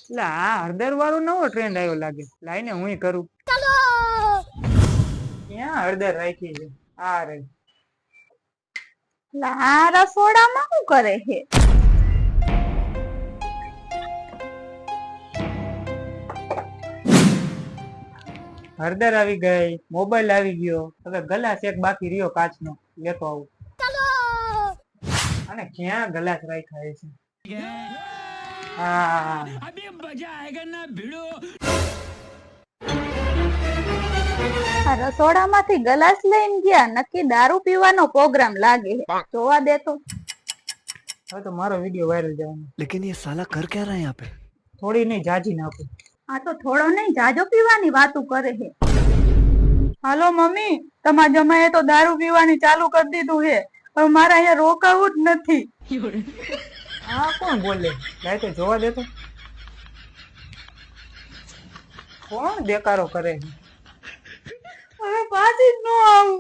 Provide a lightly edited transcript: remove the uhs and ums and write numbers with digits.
એટલે આ હળદર વાળો નવો ટ્રેન્ડ આવ્યો લાગે, લાઈને હું કરું. ક્યાં હળદર રાખી છે? આ રે આ રસોડામાં શું કરે છે? હળદર આવી ગઈ, મોબાઈલ આવી ગયો, હવે ગ્લાસ એક બાકી રહ્યો કાચનો, લેતો આવું. અને ક્યાં ગ્લાસ રાખ્યા છે? હા આ રસોડામાંથી ગ્લાસ લઈને ગયા, નક્કી દારૂ પીવાનો પ્રોગ્રામ લાગે. જોવા દેતો. હવે તો મારો વિડીયો વાયરલ જવાનો. लेकिन ये साला कर क्या रहा है यहाँ पे? થોડી નહીં જાજી નાખું. આ તો થોડો નહીં જાજો પીવાની વાતું કરે છે. હાલો મમ્મી, તમારા જમાઈએ તો દારૂ પીવાની ચાલુ કરી દીધું છે. હવે મારે અહીંયા રોકાવું જ નથી. આ કોણ બોલે? લાય તો જોવા દેતો. કોણ દેકારો કરે છે? હવે પાછી જ ન આવું.